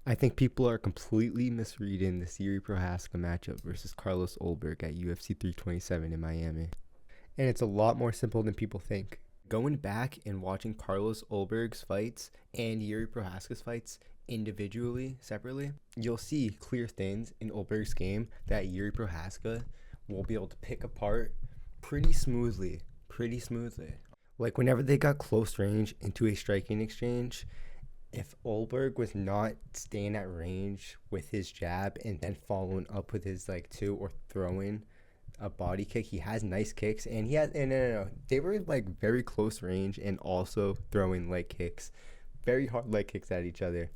I think people are completely misreading the Jiri Prochazka matchup versus Carlos Ulberg at UFC 327 in Miami. And it's a lot more simple than people think. Going back and watching Carlos Ulberg's fights and Jiri Prochazka's fights individually, separately, you'll see clear things in Ulberg's game that Jiri Prochazka will be able to pick apart pretty smoothly. Like whenever they got close range into a striking exchange, if Ulberg was not staying at range with his jab and then following up with his like two or throwing a body kick, he has nice kicks, and he has no, they were like very close range and also throwing leg kicks, very hard leg kicks at each other.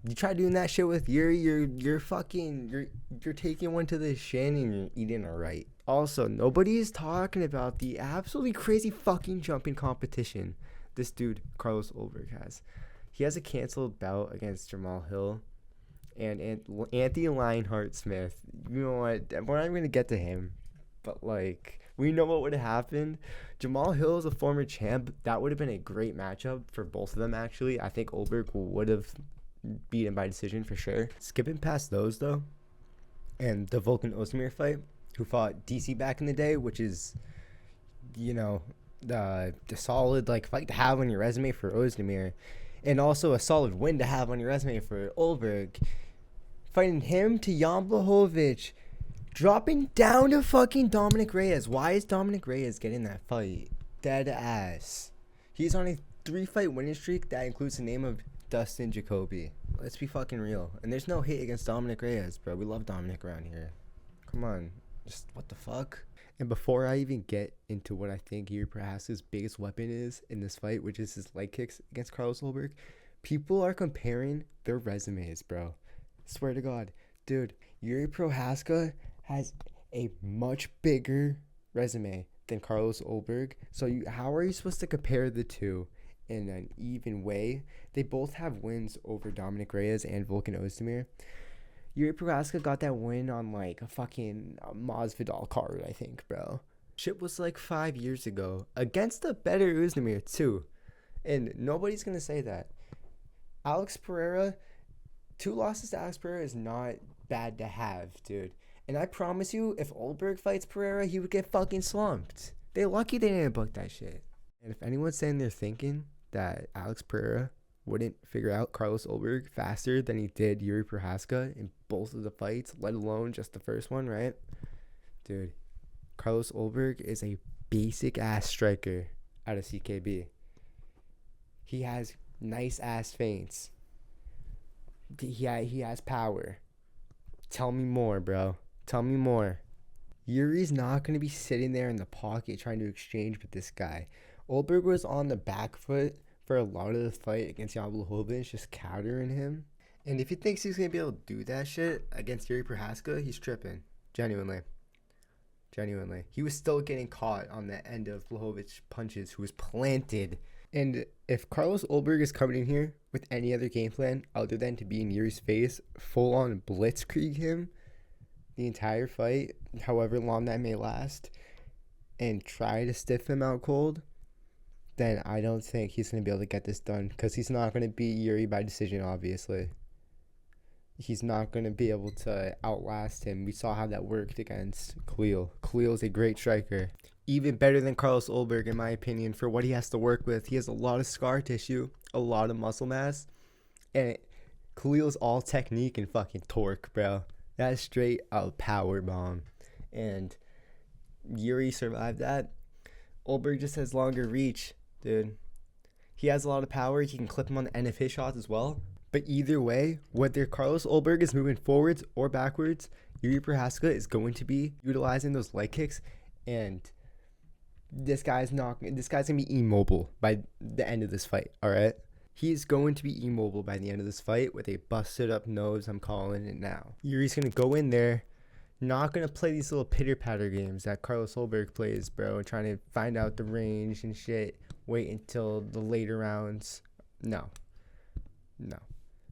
You try doing that shit with Jiri, you're taking one to the shin and you're eating it right. Also, nobody's talking about the absolutely crazy fucking jumping competition this dude Carlos Ulberg has. He has a canceled bout against Jamal Hill and Anthony Lionheart Smith. You know what? We're not even gonna get to him, but like we know what would have happened. Jamal Hill is a former champ. That would have been a great matchup for both of them. Actually, I think Ulberg would have beat him by decision for sure. Skipping past those though, and the Volkan Ozdemir fight, who fought DC back in the day, which is, you know, the solid like fight to have on your resume for Ozdemir, and also a solid win to have on your resume for Ulberg. Fighting him to Jan Blachowicz, dropping down to fucking Dominic Reyes. Why is Dominic Reyes getting that fight? Dead ass. He's on a 3-fight winning streak that includes the name of Dustin Jacoby. Let's be fucking real. And there's no hate against Dominic Reyes, bro. We love Dominic around here. Come on. Just what the fuck? And before I even get into what I think Jiri Prochazka's biggest weapon is in this fight, which is his leg kicks against Carlos Ulberg, people are comparing their resumes, bro. Swear to God. Dude, Jiri Prochazka has a much bigger resume than Carlos Ulberg. So how are you supposed to compare the two in an even way? They both have wins over Dominic Reyes and Volkan Ozdemir. Jiri Prochazka got that win on like a fucking Masvidal card, I think, bro. Shit was like 5 years ago against a better Ozdemir too, and nobody's gonna say that. Alex Pereira, 2 losses to Alex Pereira is not bad to have, dude. And I promise you, if Ulberg fights Pereira, he would get fucking slumped. They're lucky they didn't book that shit. And if anyone's saying they're thinking that Alex Pereira wouldn't figure out Carlos Ulberg faster than he did Jiri Prochazka in both of the fights, let alone just the first one, right? Dude, Carlos Ulberg is a basic-ass striker out of CKB. He has nice-ass feints. He has power. Tell me more, bro. Tell me more. Yuri's not going to be sitting there in the pocket trying to exchange with this guy. Ulberg was on the back foot for a lot of the fight against Jan Blachowicz, just countering him. And if he thinks he's going to be able to do that shit against Jiri Prochazka, he's tripping. Genuinely. He was still getting caught on the end of Blachowicz's punches, who was planted. And if Carlos Ulberg is coming in here with any other game plan other than to be in Yuri's face, full-on blitzkrieg him the entire fight, however long that may last, and try to stiff him out cold, then I don't think he's going to be able to get this done, because he's not going to beat Jiri by decision, obviously. He's not going to be able to outlast him. We saw how that worked against Khalil. Khalil's a great striker. Even better than Carlos Ulberg, in my opinion, for what he has to work with. He has a lot of scar tissue, a lot of muscle mass, and Khalil's all technique and fucking torque, bro. That's straight out power bomb. And Jiri survived that. Ulberg just has longer reach, dude. He has a lot of power. He can clip him on the end of his shots as well. But either way, whether Carlos Ulberg is moving forwards or backwards, Jiri Prochazka is going to be utilizing those leg kicks, and this guy's gonna be immobile by the end of this fight. All right, he's going to be immobile by the end of this fight with a busted up nose. I'm calling it now. Yuri's gonna go in there, not gonna play these little pitter patter games that Carlos Ulberg plays, bro, trying to find out the range and shit. Wait until the later rounds. No.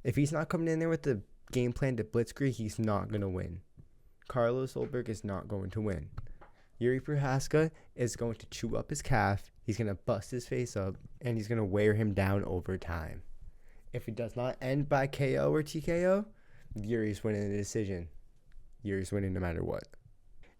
If he's not coming in there with the game plan to blitzkrieg, he's not going to win. Carlos Ulberg is not going to win. Jiri Prochazka is going to chew up his calf. He's going to bust his face up, and he's going to wear him down over time. If it does not end by KO or TKO, Yuri's winning the decision. Yuri's winning no matter what.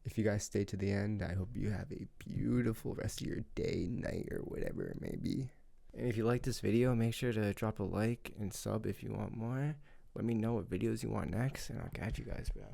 If you guys stay to the end, I hope you have a beautiful rest of your day, night, or whatever it may be. And if you like this video, make sure to drop a like and sub if you want more. Let me know what videos you want next, and I'll catch you guys, bro.